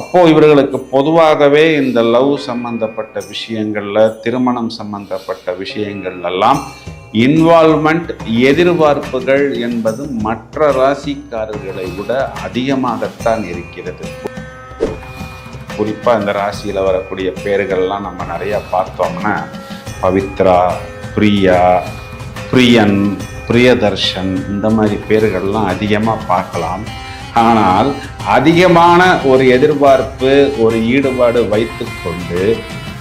அப்போ இவர்களுக்கு பொதுவாகவே இந்த லவ் சம்பந்தப்பட்ட விஷயங்கள்ல, திருமணம் சம்பந்தப்பட்ட விஷயங்கள் எல்லாம் இன்வால்வ்மெண்ட், எதிர்பார்ப்புகள் என்பது மற்ற ராசிக்காரர்களை விட அதிகமாகத்தான் இருக்கிறது. குறிப்பா இந்த ராசியில வரக்கூடிய பேர்கள்லாம் நம்ம நிறைய பார்த்தோம்னா பவித்ரா, பிரியா, பிரியன், பிரியதர்ஷன், இந்த மாதிரி பேர்கள்லாம் அதிகமாக பார்க்கலாம். ஆனால் அதிகமான ஒரு எதிர்பார்ப்பு, ஒரு ஈடுபாடு வைத்துக்கொண்டு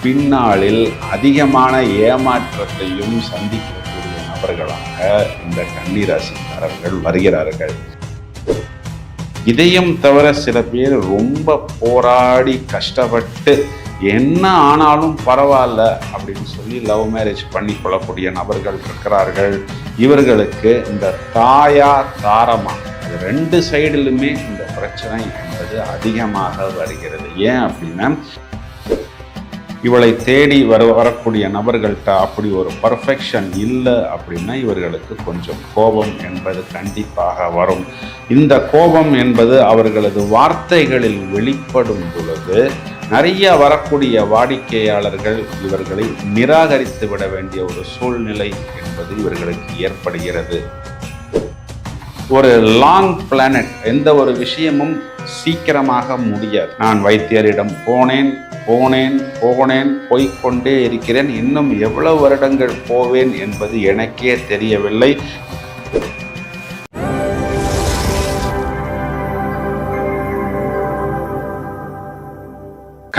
பின்னாளில் அதிகமான ஏமாற்றத்தையும் சந்திக்கக்கூடிய நபர்களாக இந்த கன்னிராசிக்காரர்கள் வருகிறார்கள். இதையும் தவிர சில பேர் ரொம்ப போராடி கஷ்டப்பட்டு என்ன ஆனாலும் பரவாயில்ல அப்படின்னு சொல்லி லவ் மேரேஜ் பண்ணி கொள்ளக்கூடிய நபர்கள் இருக்கிறார்கள். இவர்களுக்கு இந்த தாயா தாரமா ரெண்டு சைடிலுமே இந்த பிரச்சனை என்பது அதிகமாக வருகிறது. ஏன் அப்படின்னா, இவளை தேடி வரக்கூடிய நபர்கள்ட்ட அப்படி ஒரு பர்ஃபெக்ஷன் இல்லை அப்படின்னா இவர்களுக்கு கொஞ்சம் கோபம் என்பது கண்டிப்பாக வரும். இந்த கோபம் என்பது அவர்களது வார்த்தைகளில் வெளிப்படும் பொழுது நிறைய வரக்கூடிய வாடிக்கையாளர்கள் இவர்களை நிராகரித்து விட வேண்டிய ஒரு சூழ்நிலை என்பது இவர்களுக்கு ஏற்படுகிறது. ஒரு லாங் பிளானட், எந்த ஒரு விஷயமும் சீக்கிரமாக முடியாது. நான் வைத்தியரிடம் போனேன் போய்கொண்டே இருக்கிறேன், இன்னும் எவ்வளவு வருடங்கள் போவேன் என்பது எனக்கே தெரியவில்லை.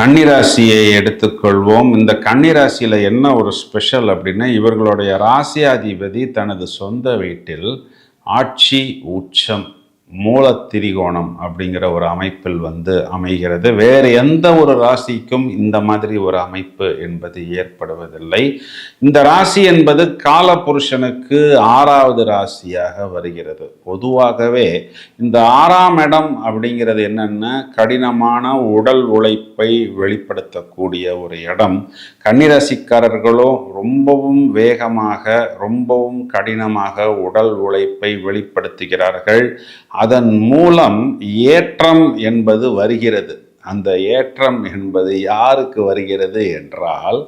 கன்னிராசியை எடுத்துக்கொள்வோம். இந்த கன்னிராசியில் என்ன ஒரு ஸ்பெஷல் அப்படின்னா, இவர்களுடைய ராசியாதிபதி தனது சொந்த வீட்டில் ஆட்சி உச்சம் மூலத்திரிகோணம் அப்படிங்கிற ஒரு அமைப்பில் அமைகிறது. வேறு எந்த ஒரு ராசிக்கும் இந்த மாதிரி ஒரு அமைப்பு என்பது ஏற்படுவதில்லை. இந்த ராசி என்பது காலபுருஷனுக்கு 6வது ராசியாக வருகிறது. பொதுவாகவே இந்த 6ஆம் இடம் அப்படிங்கிறது என்னன்னா, கடினமான உடல் உழைப்பை வெளிப்படுத்தக்கூடிய ஒரு இடம். கன்னிராசிக்காரர்களும் ரொம்பவும் வேகமாக, ரொம்பவும் கடினமாக உடல் உழைப்பை வெளிப்படுத்துகிறார்கள். அதன் மூலம் ஏற்றம் என்பது வருகிறது. அந்த ஏற்றம் என்பது யாருக்கு வருகிறது என்றால்,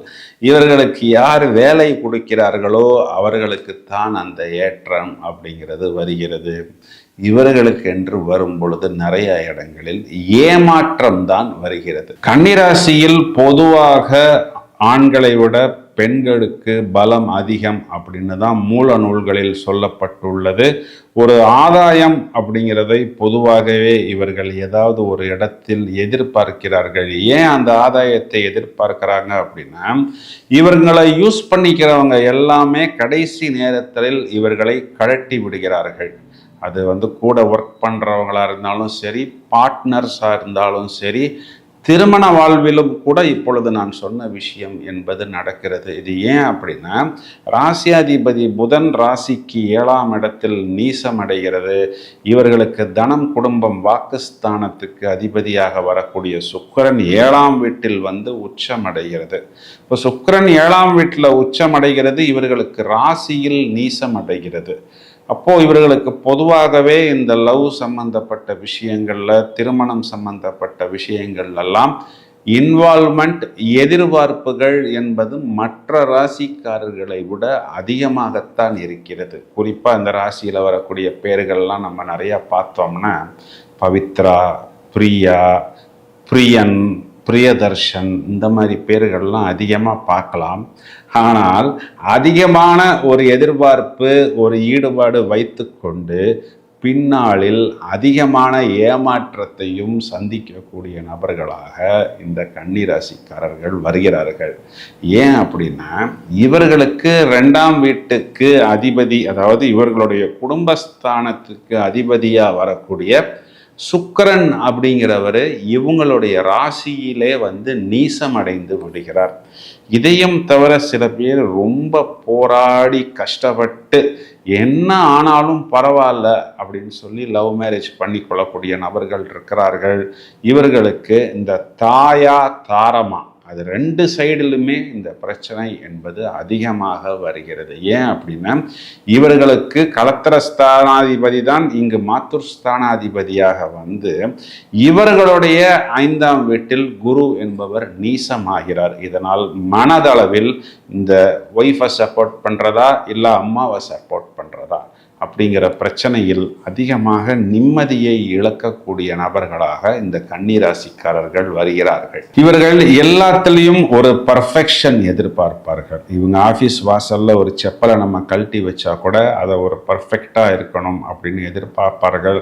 இவர்களுக்கு யார் வேலை கொடுக்கிறார்களோ அவர்களுக்குத்தான் அந்த ஏற்றம் அப்படிங்கிறது வருகிறது. இவர்களுக்கு என்று வரும் பொழுது நிறைய இடங்களில் ஏமாற்றம் தான் வருகிறது. கன்னிராசியில் பொதுவாக ஆண்களை விட பெண்களுக்கு பலம் அதிகம் அப்படின்னு தான் மூல நூல்களில் சொல்லப்பட்டுள்ளது. ஒரு ஆதாயம் அப்படிங்கிறதை பொதுவாகவே இவர்கள் ஏதாவது ஒரு இடத்தில் எதிர்பார்க்கிறார்கள். ஏன் அந்த ஆதாயத்தை எதிர்பார்க்கிறாங்க அப்படின்னா, இவர்களை யூஸ் பண்ணிக்கிறவங்க எல்லாமே கடைசி நேரத்தில் இவர்களை கழட்டி விடுகிறார்கள். அது கூட ஒர்க் பண்ணுறவங்களா இருந்தாலும் சரி, பார்ட்னர்ஸாக இருந்தாலும் சரி, திருமண வாழ்விலும் கூட இப்பொழுது நான் சொன்ன விஷயம் என்பது நடக்கிறது. இது ஏன் அப்படின்னா, ராசியாதிபதி புதன் ராசிக்கு 7ஆம் இடத்தில் நீசமடைகிறது. இவர்களுக்கு தனம், குடும்பம், வாக்குஸ்தானத்துக்கு அதிபதியாக வரக்கூடிய சுக்கிரன் 7ஆம் வீட்டில் உச்சமடைகிறது. இப்போ சுக்கிரன் 7ஆம் வீட்டில் உச்சமடைகிறது, இவர்களுக்கு ராசியில் நீசமடைகிறது. அப்போ இவர்களுக்கு பொதுவாகவே இந்த லவ் சம்பந்தப்பட்ட விஷயங்கள்ல, திருமணம் சம்பந்தப்பட்ட விஷயங்கள் எல்லாம் இன்வால்வ்மெண்ட், எதிர்பார்ப்புகள் என்பது மற்ற ராசிக்காரர்களை விட அதிகமாகத்தான் இருக்கிறது. குறிப்பா இந்த ராசியில வரக்கூடிய பேர்கள்லாம் நம்ம நிறைய பார்த்தோம்னா பவித்ரா, பிரியா, பிரியன், பிரியதர்ஷன், இந்த மாதிரி பேர்கள்லாம் அதிகமாக பார்க்கலாம். ஆனால் அதிகமான ஒரு எதிர்பார்ப்பு, ஒரு ஈடுபாடு வைத்துக்கொண்டு பின்னாளில் அதிகமான ஏமாற்றத்தையும் சந்திக்கக்கூடிய நபர்களாக இந்த கன்னிராசிக்காரர்கள் வருகிறார்கள். ஏன் அப்படின்னா, இவர்களுக்கு 2ஆம் வீட்டுக்கு அதிபதி, அதாவது இவர்களுடைய குடும்பஸ்தானத்துக்கு அதிபதியாக வரக்கூடிய சுக்கிரன் அப்படிங்கிறவர் இவங்களுடைய ராசியிலே நீசமடைந்து விடுகிறார். இதையும் தவிர சில பேர் ரொம்ப போராடி கஷ்டப்பட்டு என்ன ஆனாலும் பரவாயில்ல அப்படின்னு சொல்லி லவ் மேரேஜ் பண்ணி கொள்ளக்கூடிய நபர்கள் இருக்கிறார்கள். இவர்களுக்கு இந்த தாயா தாரமா அது 2 சைடிலுமே இந்த பிரச்சனை என்பது அதிகமாக வருகிறது. ஏன் அப்படின்னா, இவர்களுக்கு களத்திர ஸ்தானாதிபதி தான் இங்கு மாத்துர் ஸ்தானாதிபதியாக வந்து இவர்களுடைய 5ஆம் வீட்டில் குரு என்பவர் நீசமாகிறார். இதனால் மனதளவில் இந்த ஒய்ஃபை சப்போர்ட் பண்ணுறதா இல்லை அம்மாவை சப்போர்ட் பண்ணுறதா அப்படிங்கிற பிரச்சனையில் அதிகமாக நிம்மதியை இழக்கக்கூடிய நபர்களாக இந்த கன்னிராசிக்காரர்கள் வருகிறார்கள். இவர்கள் எல்லாத்திலையும் ஒரு பர்ஃபெக்ஷன் எதிர்பார்ப்பார்கள். இவங்க ஆஃபீஸ் வாசல்ல ஒரு செப்பலை நம்ம கழட்டி வச்சா கூட அதை ஒரு பர்ஃபெக்டா இருக்கணும் அப்படின்னு எதிர்பார்ப்பார்கள்.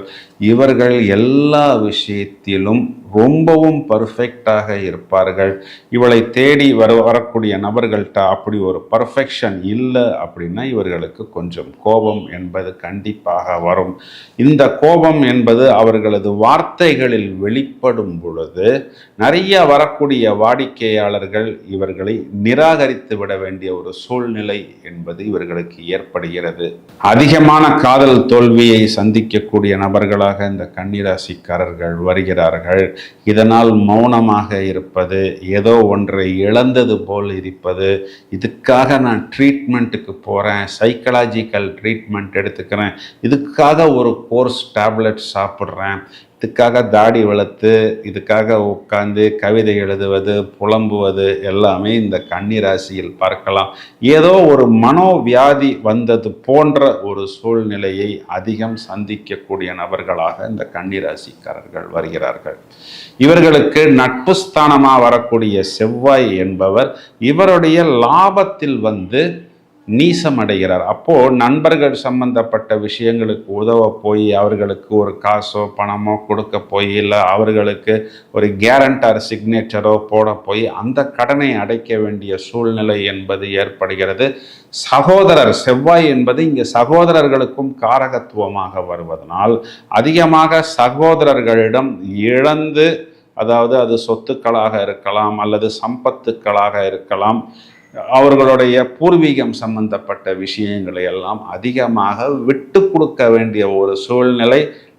இவர்கள் எல்லா விஷயத்திலும் ரொம்பவும் பர்ஃபெக்டாக இருப்பார்கள். இவளை தேடி வரக்கூடிய நபர்கள்ட்ட அப்படி ஒரு பர்ஃபெக்ஷன் இல்லை அப்படின்னா இவர்களுக்கு கொஞ்சம் கோபம் என்பது கண்டிப்பாக வரும். இந்த கோபம் என்பது அவர்களது வார்த்தைகளில் வெளிப்படும் பொழுது நிறைய வரக்கூடிய வாடிக்கையாளர்கள் இவர்களை நிராகரித்து விட வேண்டிய ஒரு சூழ்நிலை என்பது இவர்களுக்கு ஏற்படுகிறது. அதிகமான காதல் தோல்வியை சந்திக்கக்கூடிய நபர்களாக இந்த கன்னிராசிக்காரர்கள் வருகிறார்கள். இதனால் மௌனமாக இருப்பது, ஏதோ ஒன்றை இழந்தது போல் இருப்பது, இதுக்காக நான் ட்ரீட்மெண்ட்டுக்கு போகிறேன், சைக்கலாஜிக்கல் ட்ரீட்மெண்ட் எடுத்துக்கிறேன், இதுக்காக ஒரு கோர்ஸ் டேப்லெட் சாப்பிட்றேன், இதுக்காக தாடி வளர்த்து இதுக்காக உட்காந்து கவிதை எழுதுவது, புலம்புவது எல்லாமே இந்த கன்னிராசியில் பார்க்கலாம். ஏதோ ஒரு மனோவியாதி வந்தது போன்ற ஒரு சூழ்நிலையை அதிகம் சந்திக்கக்கூடிய நபர்களாக இந்த கன்னிராசிக்காரர்கள் வருகிறார்கள். இவர்களுக்கு நட்பு ஸ்தானமாக வரக்கூடிய செவ்வாய் என்பவர் இவருடைய லாபத்தில் வந்து நீசமடைகிறார். அப்போ நண்பர்கள் சம்பந்தப்பட்ட விஷயங்களுக்கு உதவ போய் அவர்களுக்கு ஒரு காசோ பணமோ கொடுக்க போய் இல்லை அவர்களுக்கு ஒரு கேரண்டர் சிக்னேச்சரோ போட போய் அந்த கடனை அடைக்க வேண்டிய சூழ்நிலை என்பது ஏற்படுகிறது. சகோதரர் செவ்வாய் என்பது இங்கே சகோதரர்களுக்கும் காரகத்துவமாக வருவதனால் அதிகமாக சகோதரர்களிடம் இழந்து, அதாவது அது சொத்துக்களாக இருக்கலாம் அல்லது சம்பத்துக்களாக இருக்கலாம், அவர்களுடைய பூர்வீகம் சம்பந்தப்பட்ட விஷயங்களை எல்லாம் அதிகமாக விட்டு கொடுக்க வேண்டிய ஒரு சூழ்நிலை.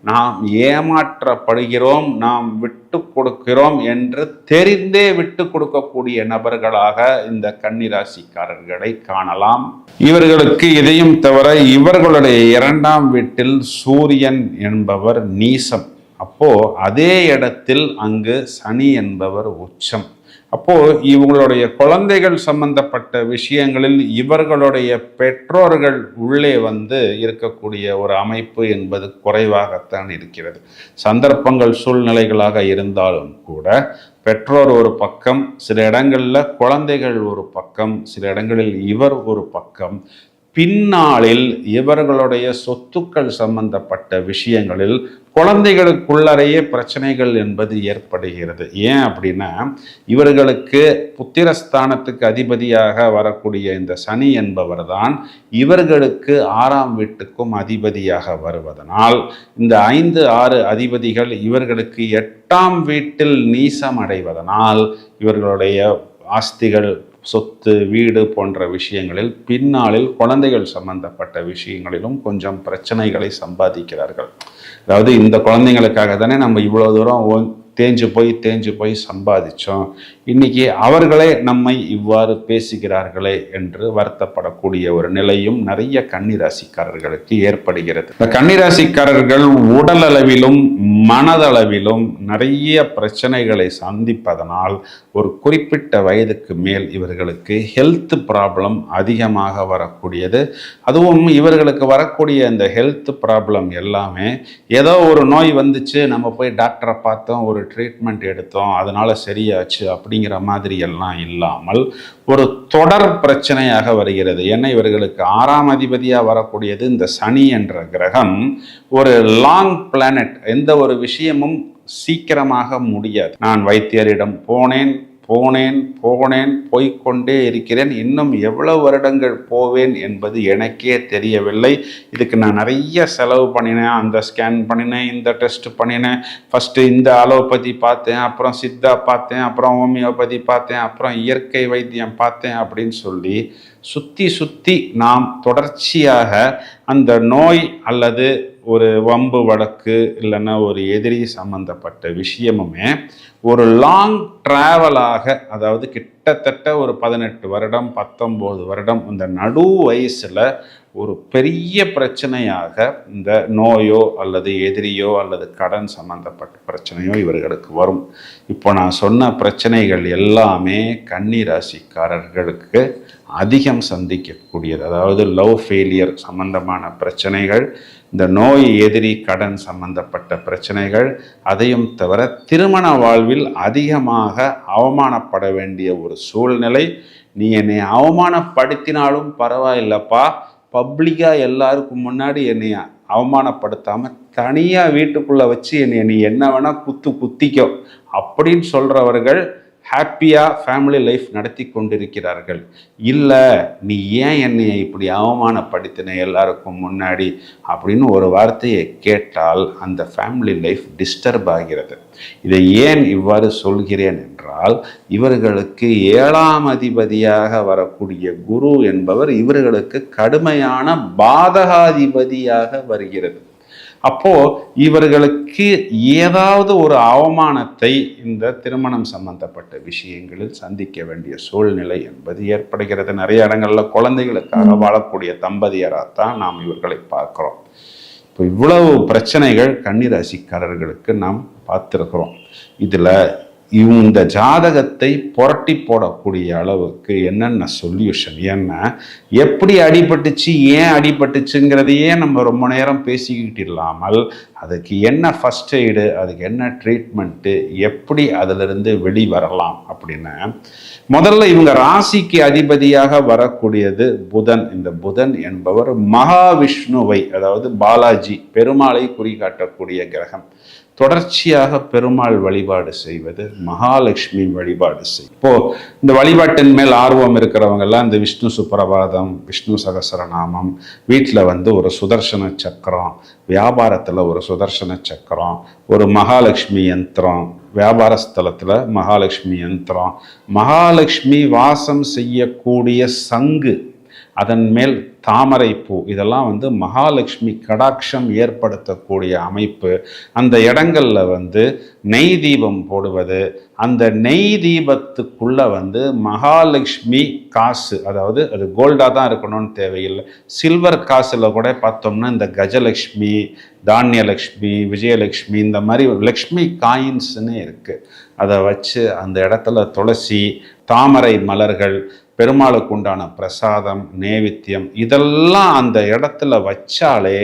நாம் ஏமாற்றப்படுகிறோம், நாம் விட்டு கொடுக்கிறோம் என்று தெரிந்தே விட்டு கொடுக்கக்கூடிய நபர்களாக இந்த கன்னிராசிக்காரர்களை காணலாம். இவர்களுக்கு இதையும் தவிர இவர்களுடைய 2ஆம் வீட்டில் சூரியன் என்பவர் நீசம். அப்போ அதே இடத்தில் அங்கு சனி என்பவர் உச்சம். அப்போ இவங்களுடைய குழந்தைகள் சம்பந்தப்பட்ட விஷயங்களில் இவர்களுடைய பெற்றோர்கள் உள்ளே வந்து இருக்கக்கூடிய ஒரு அமைப்பு என்பது குறைவாகத்தான் இருக்கிறது. சந்தர்ப்பங்கள் சூழ்நிலைகளாக இருந்தாலும் கூட பெற்றோர் ஒரு பக்கம், சில இடங்களில் குழந்தைகள் ஒரு பக்கம், சில இடங்களில் இவர் ஒரு பக்கம், பின்னாளில் இவர்களுடைய சொத்துக்கள் சம்பந்தப்பட்ட விஷயங்களில் குழந்தைகளுக்குள்ளறையே பிரச்சனைகள் என்பது ஏற்படுகிறது. ஏன் அப்படின்னா இவர்களுக்கு புத்திரஸ்தானத்துக்கு அதிபதியாக வரக்கூடிய இந்த சனி என்பவர் தான் இவர்களுக்கு 6ஆம் வீட்டுக்கும் அதிபதியாக வருவதனால் இந்த 5, 6 அதிபதிகள் இவர்களுக்கு 8ஆம் வீட்டில் நீசம் அடைவதனால் இவர்களுடைய ஆஸ்திகள், சொத்து, வீடு போன்ற விஷயங்களில் பின்னாளில் குழந்தைகள் சம்பந்தப்பட்ட விஷயங்களிலும் கொஞ்சம் பிரச்சனைகளை சம்பாதிக்கிறார்கள். அதாவது இந்த குழந்தைங்களுக்காக தானே நம்ம இவ்வளோ தூரம் தேஞ்சு போய் சம்பாதிச்சோம், இன்னைக்கு அவர்களே நம்மை இவ்வாறு பேசுகிறார்களே என்று வருத்தப்படக்கூடிய ஒரு நிலையும் நிறைய கன்னிராசிக்காரர்களுக்கு ஏற்படுகிறது. இந்த கன்னிராசிக்காரர்கள் உடல் அளவிலும் மனதளவிலும் நிறைய பிரச்சனைகளை சந்திப்பதனால் ஒரு குறிப்பிட்ட வயதுக்கு மேல் இவர்களுக்கு ஹெல்த் ப்ராப்ளம் அதிகமாக வரக்கூடியது. அதுவும் இவர்களுக்கு வரக்கூடிய இந்த ஹெல்த் ப்ராப்ளம் எல்லாமே ஏதோ ஒரு நோய் வந்துச்சு, நம்ம போய் டாக்டரை பார்த்தோம், ஒரு ட்ரீட்மெண்ட் எடுத்தோம், அதனால சரியாச்சு அப்படிங்கிற மாதிரி எல்லாம் இல்லாமல் ஒரு தொடர் பிரச்சனையாக வருகிறது. ஏன்னா இவர்களுக்கு 6ஆம் அதிபதியாக வரக்கூடியது இந்த சனி என்ற கிரகம் ஒரு லாங் பிளானட். எந்த ஒரு விஷயமும் சீக்கிரமாக முடியாது. நான் வைத்தியரிடம் போய்கொண்டே இருக்கிறேன், இன்னும் எவ்வளவு வருடங்கள் போவேன் என்பது எனக்கே தெரியவில்லை. இதுக்கு நான் நிறைய செலவு பண்ணினேன், அந்த ஸ்கேன் பண்ணினேன், இந்த டெஸ்ட் பண்ணினேன், ஃபஸ்ட்டு இந்த அலோபதி பார்த்தேன், அப்புறம் சித்தா பார்த்தேன், அப்புறம் ஹோமியோபதி பார்த்தேன், அப்புறம் இயற்கை வைத்தியம் பார்த்தேன் அப்படின்னு சொல்லி சுற்றி சுற்றி நாம் தொடர்ச்சியாக அந்த நோய் அல்லது ஒரு வம்பு வழக்கு இல்லைன்னா ஒரு எதிரி சம்பந்தப்பட்ட விஷயமுமே ஒரு லாங் டிராவலாக, அதாவது கிட்டத்தட்ட ஒரு 18 வருடம் 19 வருடம் இந்த நடு வயசில் ஒரு பெரிய பிரச்சனையாக இந்த நோயோ அல்லது எதிரியோ அல்லது கடன் சம்பந்தப்பட்ட பிரச்சனையோ இவர்களுக்கு வரும். இப்போ நான் சொன்ன பிரச்சனைகள் எல்லாமே கன்னி ராசிக்காரர்களுக்கு அதிகம் சந்திக்கக்கூடியது. அதாவது லவ் ஃபெயிலியர் சம்பந்தமான பிரச்சனைகள், இந்த நோய் எதிரி கடன் சம்பந்தப்பட்ட பிரச்சனைகள், அதையும் தவிர திருமண வாழ்வில் அதிகமாக அவமானப்பட வேண்டிய ஒரு சூழ்நிலை. நீ என்னை அவமானப்படுத்தினாலும் பரவாயில்லப்பா, பப்ளிக்காக எல்லாருக்கும் முன்னாடி என்னை அவமானப்படுத்தாமல் தனியாக வீட்டுக்குள்ளே வச்சு நீ என்ன வேணால் குத்திக்கோ அப்படின்னு சொல்கிறவர்கள் ஹாப்பியாக ஃபேமிலி லைஃப் நடத்தி கொண்டிருக்கிறார்கள். இல்லை, நீ ஏன் என்னை இப்படி அவமானப்படுத்தின எல்லாருக்கும் முன்னாடி அப்படின்னு ஒரு வார்த்தையை கேட்டால் அந்த ஃபேமிலி லைஃப் டிஸ்டர்ப் ஆகிறது. இதை ஏன் இவ்வாறு சொல்கிறேன் என்றால், இவர்களுக்கு 7ஆம் அதிபதியாக வரக்கூடிய குரு என்பவர் இவர்களுக்கு கடுமையான பாதகாதிபதியாக வருகிறது. அப்போ இவர்களுக்கு ஏதாவது ஒரு அவமானத்தை இந்த திருமணம் சம்பந்தப்பட்ட விஷயங்களில் சந்திக்க வேண்டிய சூழ்நிலை என்பது ஏற்படுகிறது. நிறைய இடங்கள்ல குழந்தைகளுக்காக வாழக்கூடிய தம்பதியராகத்தான் நாம் இவர்களை பார்க்கிறோம். இப்போ இவ்வளவு பிரச்சனைகள் கன்னிராசிக்காரர்களுக்கு நாம் பார்த்துருக்கிறோம். இதுல இந்த ஜாதகத்தை புரட்டி போடக்கூடிய அளவுக்கு என்னென்ன சொல்யூஷன், ஏன்னா எப்படி அடிபட்டுச்சு, ஏன் அடிபட்டுச்சுங்கிறதையே நம்ம ரொம்ப நேரம் பேசிக்கிட்டு இல்லாமல் அதுக்கு என்ன ஃபர்ஸ்ட் எய்டு, அதுக்கு என்ன ட்ரீட்மெண்ட்டு, எப்படி அதிலிருந்து வெளிவரலாம் அப்படின்னு முதல்ல இவங்க ராசிக்கு அதிபதியாக வரக்கூடியது புதன். இந்த புதன் என்பவர் மகாவிஷ்ணுவை, அதாவது பாலாஜி பெருமாளை குறிகாட்டக்கூடிய கிரகம். தொடர்ச்சியாக பெருமாள் வழிபாடு செய்வது, மகாலட்சுமி வழிபாடு இப்போ இந்த வழிபாட்டின் மேல் ஆர்வம் இருக்கிறவங்க எல்லாம் இந்த விஷ்ணு சுப்பிரபாதம், விஷ்ணு சகசரநாமம், வீட்டில் ஒரு சுதர்சன சக்கரம், வியாபாரத்தில் ஒரு சுதர்சன சக்கரம், ஒரு மகாலட்சுமி யந்திரம், வியாபார ஸ்தலத்தில் மகாலட்சுமி யந்திரம், மகாலட்சுமி வாசம் செய்யக்கூடிய சங்கு, அதன் மேல் தாமரை பூ, இதெல்லாம் மகாலட்சுமி கடாட்சம் ஏற்படுத்தக்கூடிய அமைப்பு. அந்த இடங்கள்ல நெய் தீபம் போடுவது, அந்த நெய் தீபத்துக்குள்ள மகாலட்சுமி காசு, அதாவது அது கோல்டாக தான் இருக்கணும்னு தேவையில்லை, சில்வர் காசுல கூட பார்த்தோம்னா இந்த கஜலட்சுமி, தானியலக்ஷ்மி, விஜயலட்சுமி, இந்த மாதிரி லக்ஷ்மி காயின்ஸ்ன்னு இருக்கு. அதை வச்சு அந்த இடத்துல துளசி, தாமரை மலர்கள், பெருமாளுக்கு உண்டான பிரசாதம், நேவித்தியம், இதெல்லாம் அந்த இடத்துல வச்சாலே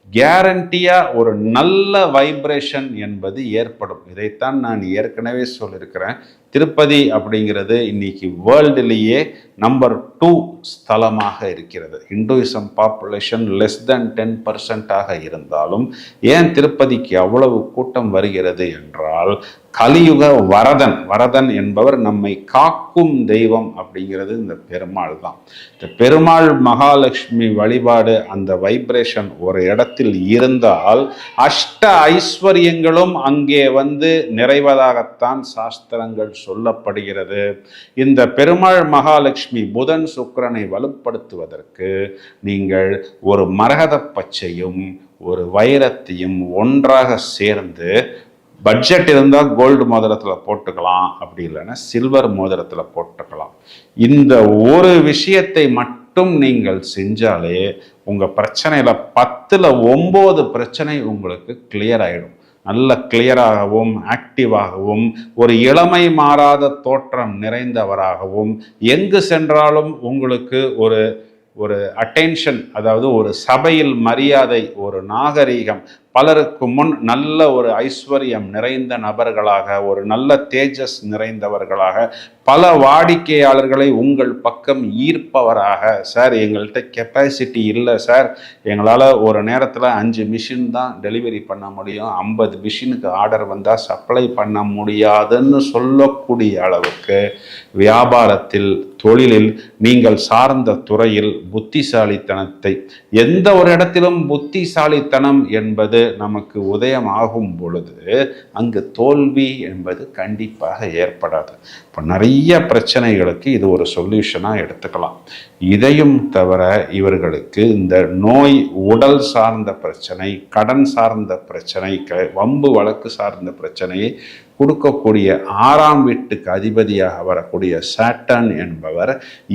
கேரண்டியா ஒரு நல்ல வைப்ரேஷன் என்பது ஏற்படும். இதைத்தான் நான் ஏற்கனவே சொல்லியிருக்கிறேன். திருப்பதி அப்படிங்கிறது இன்னைக்கு வேர்ல்டுலேயே நம்பர் 2 ஸ்தலமாக இருக்கிறது. ஹிந்துயிசம் பாப்புலேஷன் லெஸ் தென் 10% இருந்தாலும் ஏன் திருப்பதிக்கு அவ்வளவு கூட்டம் வருகிறது என்றால், கலியுக வரதன் என்பவர் நம்மை காக்கும் தெய்வம் அப்படிங்கிறது இந்த பெருமாள் தான். இந்த பெருமாள் மகாலட்சுமி வழிபாடு, அந்த வைப்ரேஷன் ஒரு இடத்தில் இருந்தால் அஷ்ட ஐஸ்வர்யங்களும் அங்கே நிறைவதாகத்தான் சாஸ்திரங்கள் சொல்லப்படுகிறது. இந்த பெருமாள் மகாலட்சுமி புதன் சுக்கிரனை வலுப்படுத்துவதற்கு நீங்கள் ஒரு மரகத பச்சையும் ஒரு வைரத்தையும் ஒன்றாக சேர்ந்து, பட்ஜெட் இருந்தால் கோல்டு மோதிரத்தில் போட்டுக்கலாம், அப்படி இல்லைன்னா சில்வர் மோதிரத்தில் போட்டுக்கலாம். இந்த ஒரு விஷயத்தை மட்டும் நீங்கள் செஞ்சாலே உங்கள் பிரச்சனையில் 10ல் 9 பிரச்சனை உங்களுக்கு கிளியர் ஆகிடும். நல்ல கிளியராகவும் ஆக்டிவாகவும் ஒரு இளமை மாறாத தோற்றம் நிறைந்தவராகவும், எங்கு சென்றாலும் உங்களுக்கு ஒரு அட்டென்ஷன், அதாவது ஒரு சபையில் மரியாதை, ஒரு நாகரீகம், பலருக்கு முன் நல்ல ஒரு ஐஸ்வர்யம் நிறைந்த நபர்களாக, ஒரு நல்ல தேஜஸ் நிறைந்தவர்களாக, பல வாடிக்கையாளர்களை உங்கள் பக்கம் ஈர்ப்பவராக. சார், எங்கள்கிட்ட கெப்பாசிட்டி இல்லை சார், எங்களால் ஒரு நேரத்தில் 5 மிஷின் தான் டெலிவரி பண்ண முடியும், 50 மிஷினுக்கு ஆர்டர் வந்தால் சப்ளை பண்ண முடியாதுன்னு சொல்லக்கூடிய அளவுக்கு வியாபாரத்தில், தொழிலில், நீங்கள் சார்ந்த துறையில் புத்திசாலித்தனத்தை, எந்த ஒரு இடத்திலும் புத்திசாலித்தனம் என்பது பொழுது நமக்கு உதயம் ஆகும் பொழுது அங்கு தோல்வி என்பது கண்டிப்பாக ஏற்படாது. இப்போ நிறைய பிரச்சனைகளுக்கு இது ஒரு சொல்யூஷனாக எடுத்துக்கலாம். இதையும் தவிர இவர்களுக்கு இந்த நோய், உடல் சார்ந்த பிரச்சனை, கடன் சார்ந்த பிரச்சனை, வம்பு வழக்கு சார்ந்த பிரச்சனையை கொடுக்கக்கூடிய 6ஆம் வீட்டுக்கு அதிபதியாக வரக்கூடிய சாட்டர்ன் என்பவர்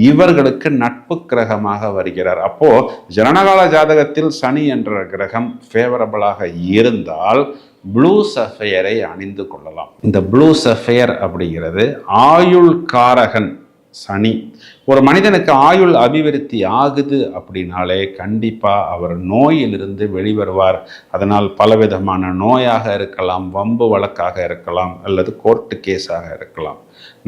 இவர்களுக்கு நட்பு கிரகமாக வருகிறார். அப்போ ஜனனகால ஜாதகத்தில் சனி என்ற கிரகம் ஃபேவரபிளாக இருந்தால் ப்ளூ சஃபையரை அணிந்து கொள்ளலாம். இந்த ப்ளூ சஃபையர் அப்படிங்கிறது ஆயுள் காரகன் சனி. ஒரு மனிதனுக்கு ஆயுள் அபிவிருத்தி ஆகுது அப்படின்னாலே கண்டிப்பாக அவர் நோயிலிருந்து வெளிவருவார். அதனால் பலவிதமான நோயாக இருக்கலாம், வம்பு வழக்காக இருக்கலாம், அல்லது கோர்ட்டு கேஸாக இருக்கலாம்.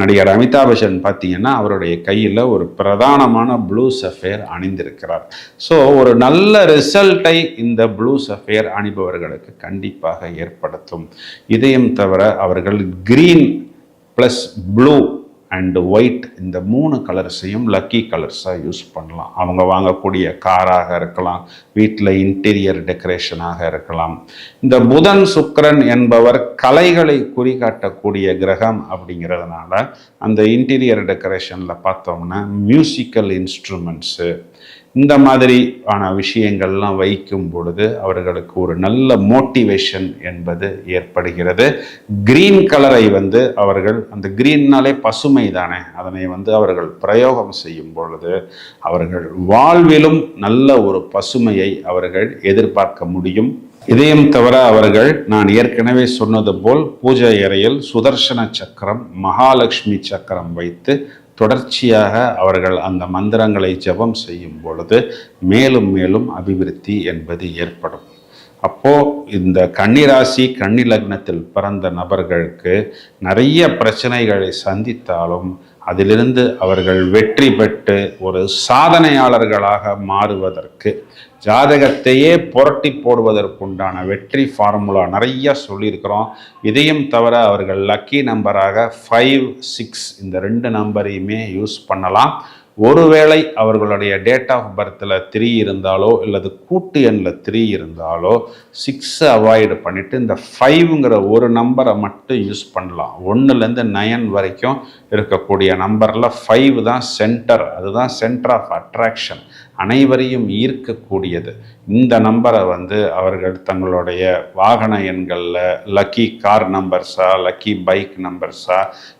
நடிகர் அமிதாப் பச்சன் பார்த்தீங்கன்னா அவருடைய கையில் ஒரு பிரதானமான ப்ளூ சஃபையர் அணிந்திருக்கிறார். ஸோ ஒரு நல்ல ரிசல்ட்டை இந்த ப்ளூ சஃபையர் அணிபவர்களுக்கு கண்டிப்பாக ஏற்படுத்தும். இதையும் தவிர அவர்கள் green plus blue and white இந்த 3 கலர்ஸையும் லக்கி கலர்ஸாக யூஸ் பண்ணலாம். அவங்க வாங்கக்கூடிய காராக இருக்கலாம், வீட்டில் இன்டீரியர் டெக்கரேஷனாக இருக்கலாம். இந்த புதன் சுக்கிரன் என்பவர் கலைகளை குறிகாட்டக்கூடிய கிரகம் அப்படிங்கிறதுனால அந்த இன்டீரியர் டெக்கரேஷனில் பார்த்தோம்னா மியூசிக்கல் இன்ஸ்ட்ருமெண்ட்ஸு இந்த மாதிரியான விஷயங்கள்லாம் வைக்கும் பொழுது அவர்களுக்கு ஒரு நல்ல மோட்டிவேஷன் என்பது ஏற்படுகிறது. கிரீன் கலரை அவர்கள், அந்த கிரீன்னாலே பசுமை தானே, அதனை அவர்கள் பிரயோகம் செய்யும் பொழுது அவர்கள் வாழ்விலும் நல்ல ஒரு பசுமையை அவர்கள் எதிர்பார்க்க முடியும். இதையும் தவிர அவர்கள், நான் ஏற்கனவே சொன்னது போல், பூஜை அறையில் சுதர்சன சக்கரம், மகாலட்சுமி சக்கரம் வைத்து தொடர்ச்சியாக அவர்கள் அந்த மந்திரங்களை ஜபம் செய்யும் பொழுது மேலும் மேலும் அபிவிருத்தி என்பது ஏற்படும். அப்போ இந்த கன்னிராசி, கன்னி லக்னத்தில் பிறந்த நபர்களுக்கு நிறைய பிரச்சனைகளை சந்தித்தாலும் அதிலிருந்து அவர்கள் வெற்றி பெற்று ஒரு சாதனையாளர்களாக மாறுவதற்கு, ஜாதகத்தையே புரட்டி போடுவதற்குண்டான வெற்றி ஃபார்முலா நிறைய சொல்லியிருக்கிறோம். இதையும் தவிர அவர்கள் லக்கி நம்பராக 5, 6 இந்த 2 நம்பரையுமே யூஸ் பண்ணலாம். ஒருவேளை அவர்களுடைய டேட் ஆஃப் பர்த்தில் 3 இருந்தாலோ அல்லது கூட்டு எண்ணில் 3 இருந்தாலோ 6 அவாய்டு பண்ணிவிட்டு இந்த 5ங்கிற ஒரு நம்பரை மட்டும் யூஸ் பண்ணலாம். 1லேருந்து 9 வரைக்கும் இருக்கக்கூடிய நம்பரில் 5 தான் சென்டர், அதுதான் சென்டர் ஆஃப் அட்ராக்ஷன், அனைவரையும் ஈர்க்கக்கூடியது. இந்த நம்பரை அவர்கள் தங்களுடைய வாகன எண்களில் லக்கி கார் நம்பர்ஸா, லக்கி பைக் நம்பர்ஸா,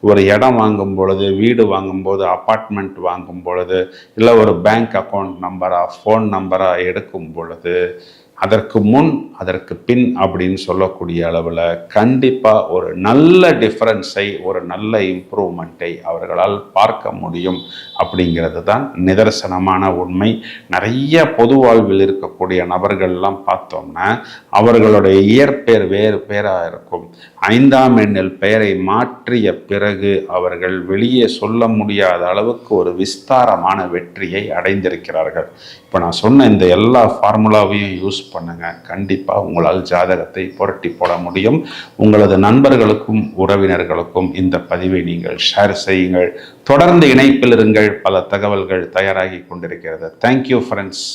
ஒரு இடம் வாங்கும் பொழுது, வீடு வாங்கும்போது, அப்பார்ட்மெண்ட் வாங்கும் பொழுது, இல்லை ஒரு பேங்க் அக்கௌண்ட் நம்பரா, ஃபோன் நம்பரா எடுக்கும் பொழுது, அதற்கு முன் அதற்கு பின் அப்படின்னு சொல்லக்கூடிய அளவில் கண்டிப்பாக ஒரு நல்ல டிஃப்ரென்ஸை, ஒரு நல்ல இம்ப்ரூவ்மெண்ட்டை அவர்களால் பார்க்க முடியும் அப்படிங்கிறது தான் நிதர்சனமான உண்மை. நிறைய பொது வாழ்வில் இருக்கக்கூடிய நபர்கள்லாம் பார்த்தோம்னா அவர்களுடைய இயற்பெயர் வேறு பேராக இருக்கும். 5ஆம் எண்ணில் பெயரை மாற்றிய பிறகு அவர்கள் வெளியே சொல்ல முடியாத அளவுக்கு ஒரு விஸ்தாரமான வெற்றியை அடைந்திருக்கிறார்கள். இப்போ நான் சொன்ன இந்த எல்லா ஃபார்முலாவையும் யூஸ் பண்ணுங்க, கண்டிப்பாக உங்களால் ஜாதகத்தை புரட்டி போட முடியும். உங்களது நண்பர்களுக்கும் உறவினர்களுக்கும் இந்த பதிவை நீங்கள் ஷேர் செய்யுங்கள். தொடர்ந்து இணைப்பில் இருங்கள், பல தகவல்கள் தயாராகி கொண்டிருக்கிறது. Thank you friends.